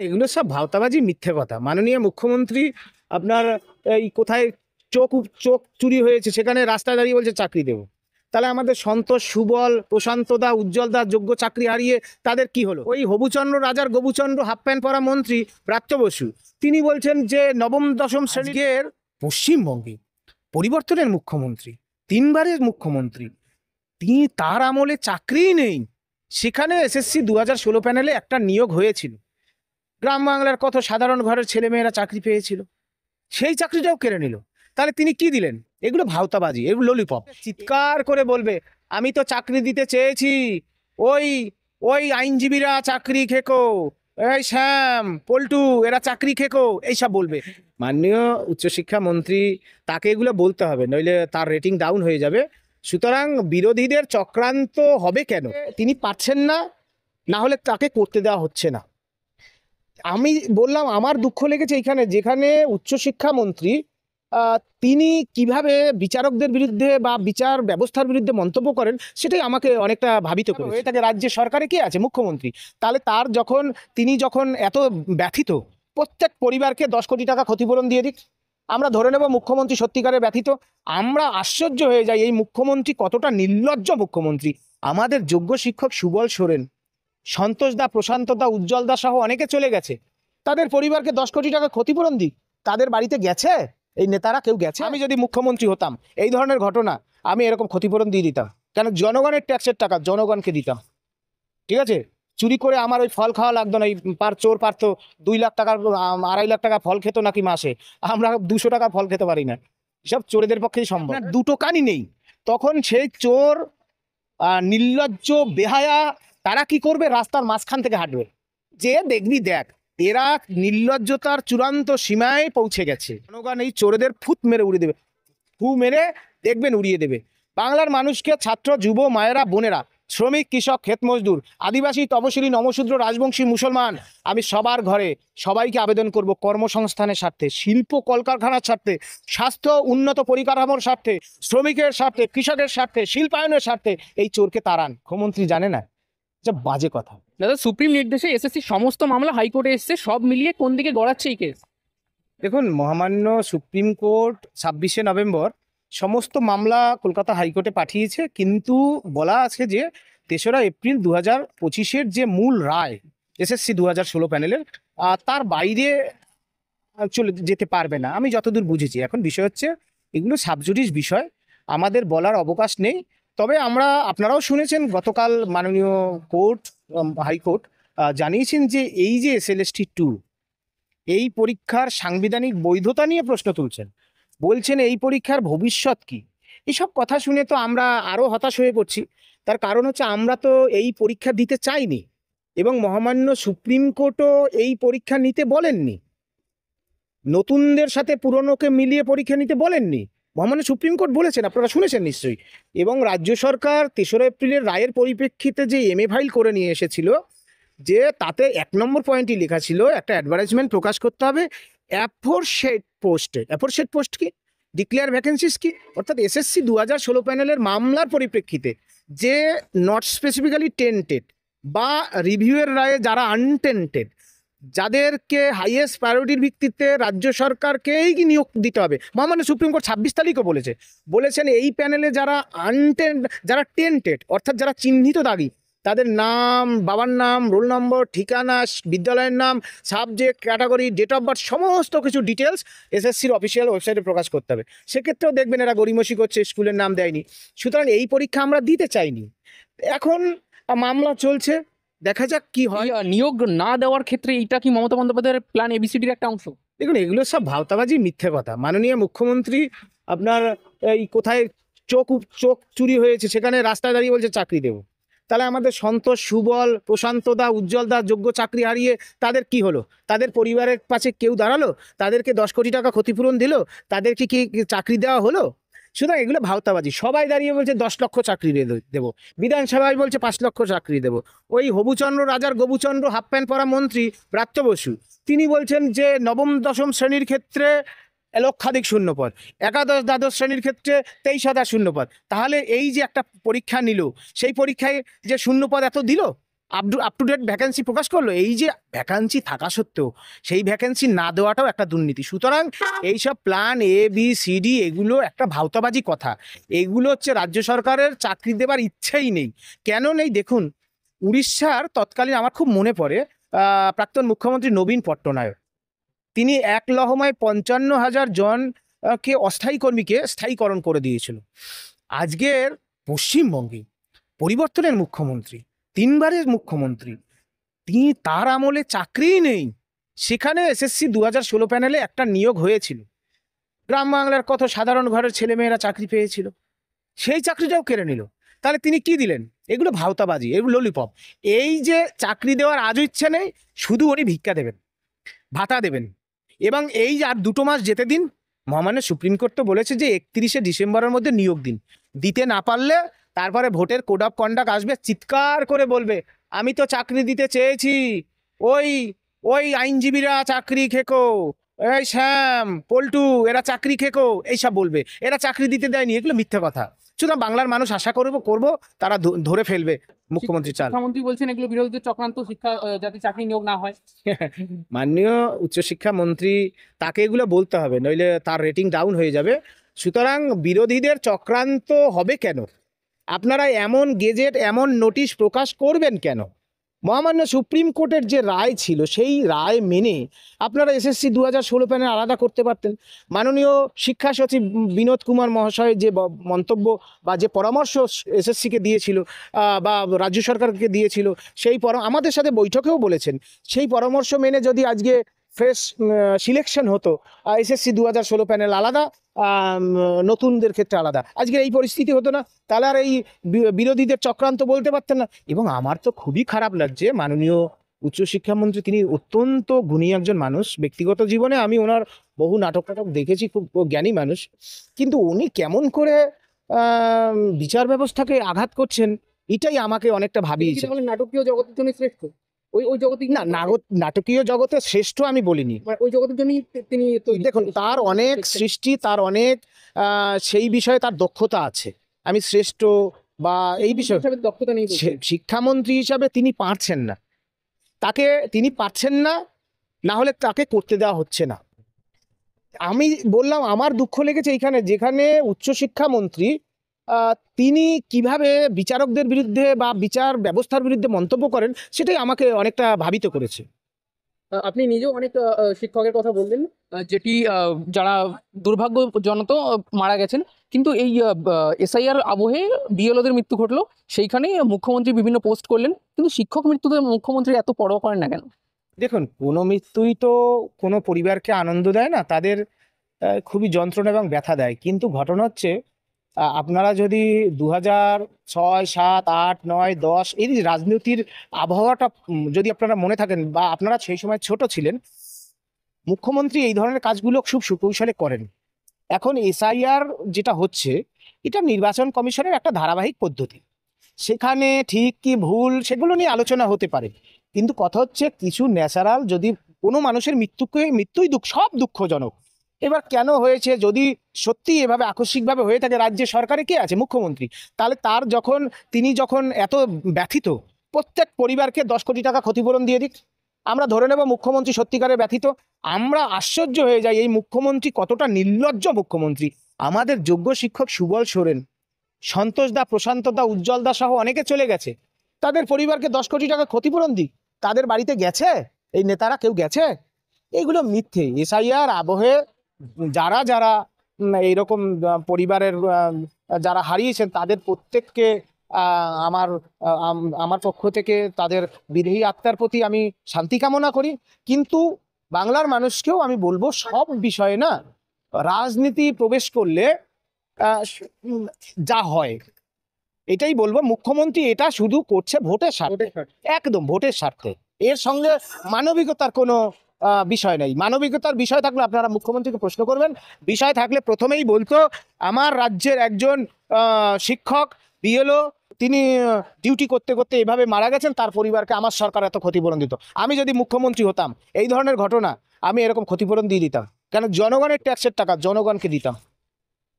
এগুলো সব ভাওতাবাজি, মিথ্যে কথা। মাননীয় মুখ্যমন্ত্রী আপনার এই কোথায় চোখ চোখ চুরি হয়েছে সেখানে রাস্তায় দাঁড়িয়ে বলছে চাকরি দেবো। তাহলে আমাদের সন্তোষ, সুবল, প্রশান্ত দা, উজ্জ্বল দা যোগ্য চাকরি হারিয়ে তাদের কি হলো? ওই হবুচন্দ্র রাজার গবুচন্দ্র হাফ প্যান্ট পরা মন্ত্রী ব্রাত্য বসু তিনি বলছেন যে নবম দশম শ্রেণীর পশ্চিমবঙ্গে পরিবর্তনের মুখ্যমন্ত্রী, তিনবারের মুখ্যমন্ত্রী, তিনি তার আমলে চাকরিই নেই। সেখানে এসএসসি 2016 প্যানেলে একটা নিয়োগ হয়েছিল, গ্রাম বাংলার কত সাধারণ ঘরের ছেলেমেয়েরা চাকরি পেয়েছিল, সেই চাকরিটাও কেড়ে নিল। তাহলে তিনি কি দিলেন? এগুলো ভাওতাবাজি, এগুলো ললিপপ। চিৎকার করে বলবে আমি তো চাকরি দিতে চেয়েছি, ওই ওই আইনজীবীরা চাকরি খেকো, এই শ্যাম পল্টু এরা চাকরি খেকো, এইসব বলবে। মাননীয় উচ্চশিক্ষা মন্ত্রী, তাকে এগুলো বলতে হবে, নইলে তার রেটিং ডাউন হয়ে যাবে। সুতরাং বিরোধীদের চক্রান্ত হবে কেন? তিনি পারছেন না, না হলে তাকে করতে দেওয়া হচ্ছে না। আমি বললাম আমার দুঃখ লেগেছে এইখানে, যেখানে উচ্চশিক্ষা মন্ত্রী তিনি কিভাবে বিচারকদের বিরুদ্ধে বা বিচার ব্যবস্থার বিরুদ্ধে মন্তব্য করেন, সেটাই আমাকে অনেকটা ভাবিত করে। তাকে রাজ্যের সরকারে কে আছে? মুখ্যমন্ত্রী। তাহলে তার তিনি যখন এত ব্যথিত, প্রত্যেক পরিবারকে 10 কোটি টাকা ক্ষতিপূরণ দিয়ে দিক। আমরা ধরে নেব মুখ্যমন্ত্রী সত্যিকারে ব্যথিত। আমরা আশ্চর্য হয়ে যাই এই মুখ্যমন্ত্রী কতটা নির্লজ্জ মুখ্যমন্ত্রী। আমাদের যোগ্য শিক্ষক সুবল সোরেন, সন্তোষ দা, প্রশান্ত দা, উজ্জ্বল দা সহ অনেকে চলে গেছে, তাদের পরিবারকে 10 কোটি টাকা ক্ষতিপূরণ দিক। তাদের বাড়িতে গেছে এই নেতারা? কেউ গেছে? আমি যদি মুখ্যমন্ত্রী হতাম, এই ধরনের ঘটনা আমি এরকম ক্ষতিপূরণ দিয়ে দিতাম। কেন? জনগণের ট্যাক্সের টাকা জনগণকে দিতাম। ঠিক আছে, চুরি করে আমার ওই ফল খাওয়া লাগতো না। এই চোর পারতো 2 লাখ টাকার 2.5 লাখ টাকা ফল খেত নাকি মাসে, আমরা 200 টাকা ফল খেতে পারি না। এসব চোরেদের পক্ষেই সম্ভব। দুটো কানই নেই, তখন সেই চোর নির্লজ্জ বেহায়া তারা কি করবে? রাস্তার মাঝখান থেকে হাঁটবে, যে দেখবি দেখ এরা নির্লজ্জতার চূড়ান্ত সীমায় পৌঁছে গেছে। জনগণ এই চোরেদের ফুট মেরে উড়িয়ে দেবে, ফু মেরে দেখবেন উড়িয়ে দেবে। বাংলার মানুষকে, ছাত্র, যুব, মায়েরা, বোনেরা, শ্রমিক, কৃষক, ক্ষেত মজদুর, আদিবাসী, তপশিলি, নমশূদ্র, রাজবংশী, মুসলমান, আমি সবার ঘরে সবাইকে আবেদন করব, কর্মসংস্থানের স্বার্থে, শিল্প কলকারখানার স্বার্থে, স্বাস্থ্য উন্নত পরিকাঠামোর স্বার্থে, শ্রমিকের স্বার্থে, কৃষকের স্বার্থে, শিল্পায়নের স্বার্থে এই চোরকে তাড়ান। মুখ্যমন্ত্রী জানে না? যা বাজে কথা। দাদা, সুপ্রিম নির্দেশে এসএসসি সমস্ত মামলা হাইকোর্টে এসছে, সব মিলিয়ে কোন দিকে গড়াচ্ছে এই কেস? দেখুন, মহামান্য সুপ্রিম কোর্ট 26শে নভেম্বর সমস্ত মামলা কলকাতা হাইকোর্টে পাঠিয়েছে, কিন্তু বলা আছে যে 3রা এপ্রিল 2025-এর যে মূল রায় এসএসসি 2016 প্যানেলের, তার বাইরে চলে যেতে পারবে না। আমি যতদূর বুঝেছি, এখন বিষয় হচ্ছে এগুলো সাবজুডিস বিষয়, আমাদের বলার অবকাশ নেই। তবে আপনারাও শুনেছেন গতকাল মাননীয় কোর্ট, হাইকোর্ট জানিয়েছেন যে এই যে SLST 2, এই পরীক্ষার সাংবিধানিক বৈধতা নিয়ে প্রশ্ন তুলছেন, বলছেন এই পরীক্ষার ভবিষ্যৎ কি। এসব কথা শুনে তো আমরা আরো হতাশ হয়ে পড়ছি। তার কারণ হচ্ছে আমরা তো এই পরীক্ষা দিতে চাইনি, এবং মহামান্য সুপ্রিম কোর্টও এই পরীক্ষা নিতে বলেননি, নতুনদের সাথে পুরনোকে মিলিয়ে পরীক্ষা নিতে বলেননি। মহামান্য সুপ্রিম কোর্ট বলেছেন, আপনারা শুনেছেন নিশ্চয়ই। এবং রাজ্য সরকার 3রা এপ্রিলের রায়ের পরিপ্রেক্ষিতে যে MA ফাইল করে নিয়ে এসেছিল, যে তাতে 1 নম্বর পয়েন্টই লেখা ছিল একটা অ্যাডভার্টাইজমেন্ট প্রকাশ করতে হবে অ্যাফোরশেড পোস্টে। অ্যাফোরশেড পোস্ট কি? ডিক্লেয়ার ভ্যাকেন্সিস কি? অর্থাৎ SSC 2016 প্যানেলের মামলার পরিপ্রেক্ষিতে যে নট স্পেসিফিক্যালি টেন্টেড বা রিভিউয়ের রায়ে যারা আনটেন্টেড, যাদেরকে হাইয়েস্ট প্রায়োরিটির ভিত্তিতে রাজ্য সরকারকেই কি নিয়োগ দিতে হবে। মহামান্য সুপ্রিম কোর্ট 26 তারিখও বলেছেন এই প্যানেলে যারা যারা টেন্টেড, অর্থাৎ যারা চিহ্নিত দাগি, তাদের নাম, বাবার নাম, রোল নম্বর, ঠিকানা, বিদ্যালয়ের নাম, subject, category, date of birth, সমস্ত কিছু ডিটেলস SSCর অফিসিয়াল ওয়েবসাইটে প্রকাশ করতে হবে। সেক্ষেত্রেও দেখবেন এরা গড়িমসি করছে, স্কুলের নাম দেয়নি। সুতরাং এই পরীক্ষা আমরা দিতে চাইনি। এখন মামলা চলছে, দেখা যাক কি হয়। নিয়োগ না দেওয়ার ক্ষেত্রে এইটা কি মমতা বন্দ্যোপাধ্যায়ের প্ল্যান ABCDর একটা অংশ? দেখুন, এগুলো সব ভাওতাবাজি, মিথ্যে কথা। মাননীয় মুখ্যমন্ত্রী আপনার এই কোথায় চোখ চুরি হয়েছে সেখানে রাস্তায় দাঁড়িয়ে বলছে চাকরি দেবো। তাহলে আমাদের সন্তোষ, সুবল, প্রশান্ত দা, উজ্জ্বল দা যোগ্য চাকরি হারিয়ে তাদের কি হলো? তাদের পরিবারের পাশে কেউ দাঁড়ালো? তাদেরকে 10 কোটি টাকা ক্ষতিপূরণ দিল? তাদেরকে কি চাকরি দেওয়া হলো? সুতরাং এগুলো ভাওতাবাজি। সবাই দাঁড়িয়ে বলছে 10 লক্ষ চাকরি দেবো, বিধানসভায় বলছে 5 লক্ষ চাকরি দেবো। ওই হবুচন্দ্র রাজার গবুচন্দ্র হাফ প্যান্ট পরা মন্ত্রী ব্রাত্য বসু তিনি বলছেন যে নবম দশম শ্রেণীর ক্ষেত্রে লক্ষাধিক শূন্যপদ, একাদশ দ্বাদশ শ্রেণীর ক্ষেত্রে 23,000 শূন্যপদ। তাহলে এই যে একটা পরীক্ষা নিল, সেই পরীক্ষায় যে শূন্যপদ এত দিল, আপ টু ডেট ভ্যাকেন্সি প্রকাশ করলো। এই যে ভ্যাকেন্সি থাকা সত্ত্বেও সেই ভ্যাকেন্সি না দেওয়াটাও একটা দুর্নীতি। সুতরাং এইসব প্ল্যান ABCD এগুলো একটা ভাওতাবাজি কথা। এগুলো হচ্ছে রাজ্য সরকারের চাকরি দেবার ইচ্ছেই নেই। কেন নেই দেখুন, উড়িষ্যার তৎকালীন আমার খুব মনে পড়ে প্রাক্তন মুখ্যমন্ত্রী নবীন পট্টনায়ক, তিনি এক লহমায় 55,000 জনকে অস্থায়ী কর্মীকে স্থায়ীকরণ করে দিয়েছিল। আজকের পশ্চিমবঙ্গে পরিবর্তনের মুখ্যমন্ত্রী, 3বারের মুখ্যমন্ত্রী, তিনি তার আমলে চাকরিই নেই। সেখানে SSC 2016 প্যানেলে একটা নিয়োগ হয়েছিল, গ্রাম বাংলার কত সাধারণ ঘরের ছেলেমেয়েরা চাকরি পেয়েছিল, সেই চাকরিটাও কেড়ে নিল। তাহলে তিনি কি দিলেন? এগুলো ভাওতাবাজি, এগুলো ললিপপ। এই যে চাকরি দেওয়ার আজও ইচ্ছে নেই, শুধু উনি ভিক্ষা দেবেন, ভাতা দেবেন। এবং এই যে আর 2 মাস যেতে দিন, মহামান্য সুপ্রিম কোর্ট তো বলেছে যে 31শে ডিসেম্বরের মধ্যে নিয়োগ দিন। দিতে না পারলে তারপরে ভোটের কোড অফ কন্ডাক্ট আসবে, চিৎকার করে বলবে আমি তো চাকরি দিতে চেয়েছি, ওই ওই আইনজীবীরা চাকরি খেকো, এই শ্যাম পল্টু এরা চাকরি খেকো, এইসব বলবে, এরা চাকরি দিতে দেয়নি। এগুলো মিথ্যে কথা। সুতরাং বাংলার মানুষ আশা করব তারা ধরে ফেলবে মুখ্যমন্ত্রী চাল। শিক্ষামন্ত্রী বলছেন এগুলো বিরোধীদের চক্রান্ত, শিক্ষা যাতে চাকরি নিয়োগ না হয়। মাননীয় উচ্চশিক্ষা মন্ত্রী, তাকে এগুলো বলতে হবে, নইলে তার রেটিং ডাউন হয়ে যাবে। সুতরাং বিরোধীদের চক্রান্ত হবে কেন? আপনারা এমন গেজেট, এমন নোটিশ প্রকাশ করবেন কেন? মহামান্য সুপ্রিম কোর্টের যে রায় ছিল, সেই রায় মেনে আপনারা SSC 2016 প্যানেল আলাদা করতে পারতেন। মাননীয় শিক্ষা সচিব বিনোদ কুমার মহাশয় যে মন্তব্য বা যে পরামর্শ SSCকে দিয়েছিল বা রাজ্য সরকারকে দিয়েছিল, সেই আমাদের সাথে বৈঠকেও বলেছেন, সেই পরামর্শ মেনে যদি আজকে ফ্রেশ সিলেকশন হতো, SSC 2016 প্যানেল আলাদা, নতুনদের ক্ষেত্রে আলাদা, আজকে এই পরিস্থিতি হতো না। তাহলে আর এই বিরোধীদের চক্রান্ত বলতে পারতেন না। এবং আমার তো খুবই খারাপ লাগছে, মাননীয় উচ্চশিক্ষামন্ত্রী তিনি অত্যন্ত গুণী একজন মানুষ। ব্যক্তিগত জীবনে আমি ওনার বহু নাটক দেখেছি, খুব জ্ঞানী মানুষ। কিন্তু উনি কেমন করে বিচার ব্যবস্থাকে আঘাত করছেন, এটাই আমাকে অনেকটা ভাবিয়েছে। নাটকীয় জগতের জন্য শ্রেষ্ঠ, ওই জগতে না, নাটকীয় জগতে শ্রেষ্ঠ আমি বলিনি, ওই জগতের জন্যই তিনি। দেখুন, তার অনেক সৃষ্টি, তার অনেক সেই বিষয়ে তার দক্ষতা আছে। আমি শ্রেষ্ঠ বা এই বিষয়ে দক্ষতা নেই, শিক্ষামন্ত্রী হিসাবে তিনি পারছেন না, তিনি পারছেন না, না হলে তাকে করতে দেওয়া হচ্ছে না। আমি বললাম আমার দুঃখ লেগেছে এইখানে, যেখানে উচ্চশিক্ষামন্ত্রী তিনি কিভাবে বিচারকদের বিরুদ্ধে বা বিচার ব্যবস্থার বিরুদ্ধে মন্তব্য করেন, সেটাই আমাকে অনেকটা ভাবিত করেছে। আপনি নিজেও অনেক শিক্ষকের কথা বললেন, যেটি যারা দুর্ভাগ্যজনত মারা গেছেন, কিন্তু এই SIR আবহে BLOদের মৃত্যু ঘটলো, সেইখানে মুখ্যমন্ত্রী বিভিন্ন পোস্ট করলেন, কিন্তু শিক্ষক মৃত্যুতে মুখ্যমন্ত্রী এত পরোয়া করেন না কেন? দেখুন, কোনো মৃত্যুই তো কোনো পরিবারকে আনন্দ দেয় না, তাদের খুবই যন্ত্রণা এবং ব্যথা দেয়। কিন্তু ঘটনা হচ্ছে, আপনারা যদি 2006, 7, 8, 9, 10 এই রাজনীতির আবহাওয়াটা যদি আপনারা মনে থাকেন, বা আপনারা সেই সময় ছোট ছিলেন, মুখ্যমন্ত্রী এই ধরনের কাজগুলো খুব সুকৌশলে করেন। এখন SIR যেটা হচ্ছে, এটা নির্বাচন কমিশনের একটা ধারাবাহিক পদ্ধতি। সেখানে ঠিক কি ভুল সেগুলো নিয়ে আলোচনা হতে পারে, কিন্তু কথা হচ্ছে কিছু ন্যাচারাল, যদি কোনো মানুষের মৃত্যুই সব দুঃখজনক। এবার কেন হয়েছে, যদি সত্যি এভাবে আকস্মিকভাবে হয়ে থাকে, রাজ্যের সরকারে কে আছে? মুখ্যমন্ত্রী। তাহলে তিনি যখন এত ব্যথিত, প্রত্যেক পরিবারকে 10 কোটি টাকা ক্ষতিপূরণ দিয়ে দিক, আমরা ধরে নেব মুখ্যমন্ত্রী সত্যিকারে ব্যথিত। আমরা আশ্চর্য হয়ে যাই এই মুখ্যমন্ত্রী কতটা নির্লজ্জ মুখ্যমন্ত্রী। আমাদের যোগ্য শিক্ষক সুবল সোরেন, সন্তোষ দা, প্রশান্ত দা, উজ্জ্বল দা সহ অনেকে চলে গেছে, তাদের পরিবারকে 10 কোটি টাকা ক্ষতিপূরণ দিক। তাদের বাড়িতে গেছে এই নেতারা? কেউ গেছে? এইগুলো মিথ্যে। SIR আবহে যারা যারা এইরকম পরিবারের যারা হারিয়েছেন, তাদের প্রত্যেককে আমার পক্ষ থেকে তাদের বিদেহী আত্মার প্রতি আমি শান্তি কামনা করি। কিন্তু বাংলার মানুষকেও আমি বলবো, সব বিষয়ে না রাজনীতি প্রবেশ করলে যা হয়, এটাই বলবো, মুখ্যমন্ত্রী এটা শুধু করছে ভোটের স্বার্থে, একদম ভোটের স্বার্থে। এর সঙ্গে মানবিকতার কোনো বিষয় নেই। মানবিকতার বিষয় থাকলে আপনারা মুখ্যমন্ত্রীকে প্রশ্ন করবেন। বিষয় থাকলে প্রথমেই বলতো, আমার রাজ্যের একজন শিক্ষক BLO, তিনি ডিউটি করতে করতে এভাবে মারা গেছেন, তার পরিবারকে আমার সরকার এত ক্ষতিপূরণ দিত। আমি যদি মুখ্যমন্ত্রী হতাম, এই ধরনের ঘটনা আমি এরকম ক্ষতিপূরণ দিয়ে দিতাম। কেন? জনগণের ট্যাক্সের টাকা জনগণকে দিতাম,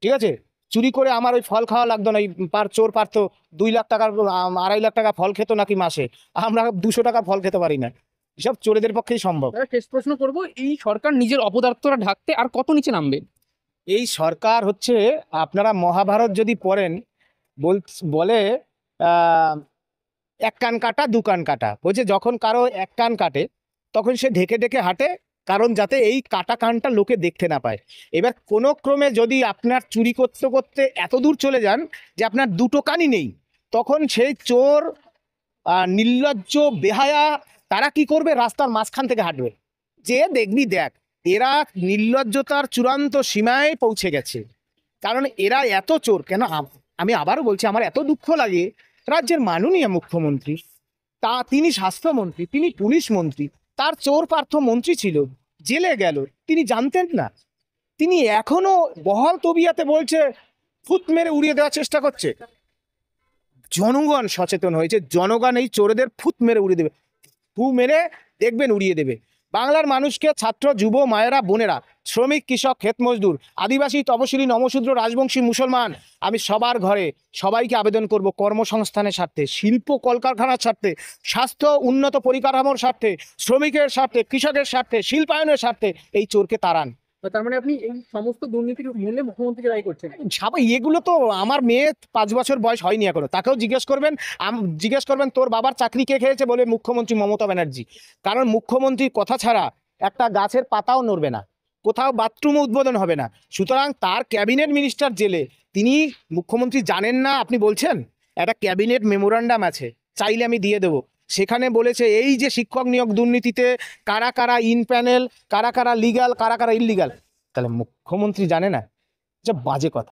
ঠিক আছে? চুরি করে আমার ওই ফল খাওয়া লাগতো না, এই চোর পারতো 2 লাখ টাকার 2.5 লাখ টাকা ফল খেত নাকি মাসে, আমরা 200 টাকা ফল খেতে পারি না। এসব চোরেদের পক্ষেই সম্ভব। শেষ প্রশ্ন করব, এই সরকার নিজের অপদার্থতা ঢাকতে আর কত নিচে নামবে? এই সরকার হচ্ছে, আপনারা মহাভারত যদি পড়েন, বলে এক কান কাটা 2 কান কাটা, বলছে যখন কারো 1 কান কাটে তখন সে ঢেকে ঢেকে হাঁটে, কারণ যাতে এই কাটা কানটা লোকে দেখতে না পায়। এবার কোনো ক্রমে যদি আপনার চুরি করতে করতে এত দূর চলে যান যে আপনার 2টো কানই নেই, তখন সেই চোর, নির্লজ্জ, বেহায়া, তারা কি করবে? রাস্তার মাঝখান থেকে হাঁটবে, যে দেখবি দেখ এরা নির্লজ্জতার চূড়ান্ত সীমায় পৌঁছে গেছে। কারণ এরা এত চোর কেন, আমি আবারও বলছি, আমার এত দুঃখ লাগে, রাজ্যের মাননীয় মুখ্যমন্ত্রী, তিনি স্বাস্থ্যমন্ত্রী, তিনি পুলিশ মন্ত্রী, তার চোর পার্থ মন্ত্রী ছিল, জেলে গেল, তিনি জানতেন না? তিনি এখনো বহাল তবিয়াতে বলছে ফুট মেরে উড়িয়ে দেওয়ার চেষ্টা করছে। জনগণ সচেতন হয়েছে, জনগণ এই চোরেদের ফুট মেরে উড়িয়ে দেবে, ফু মেরে দেখবেন উড়িয়ে দেবে। বাংলার মানুষকে, ছাত্র, যুব, মায়েরা, বোনেরা, শ্রমিক, কৃষক, ক্ষেত মজদুর, আদিবাসী, তপশিলি, নমশূদ্র, রাজবংশী, মুসলমান, আমি সবার ঘরে সবাইকে আবেদন করব, কর্মসংস্থানের স্বার্থে, শিল্প কলকারখানার স্বার্থে, স্বাস্থ্য উন্নত পরিকাঠামোর স্বার্থে, শ্রমিকের স্বার্থে, কৃষকের স্বার্থে, শিল্পায়নের স্বার্থে এই চোরকে তাড়ান। তার মানে আপনি এই সমস্ত দুর্নীতির মূলে মুখ্যমন্ত্রীকে দায়ী করছেন? এগুলো তো, আমার মেয়ে 5 বছর বয়স হয়নি এখনো, তাকেও জিজ্ঞেস করবেন তোর বাবার চাকরি কে খেয়েছে, বলে মুখ্যমন্ত্রী মমতা ব্যানার্জি। কারণ মুখ্যমন্ত্রীর কথা ছাড়া একটা গাছের পাতাও নড়বে না, কোথাও বাথরুমও উদ্বোধন হবে না। সুতরাং তার ক্যাবিনেট মিনিস্টার জেলে, তিনি মুখ্যমন্ত্রী জানেন না আপনি বলছেন? একটা ক্যাবিনেট মেমোরান্ডাম আছে, চাইলে আমি দিয়ে দেবো, সেখানে বলেছে এই যে শিক্ষক নিয়োগ দুর্নীতিতে কারা কারা ইন প্যানেল, কারা কারা লিগ্যাল, কারা কারা ইললিগাল। তাহলে মুখ্যমন্ত্রী জানে না? বাজে কথা।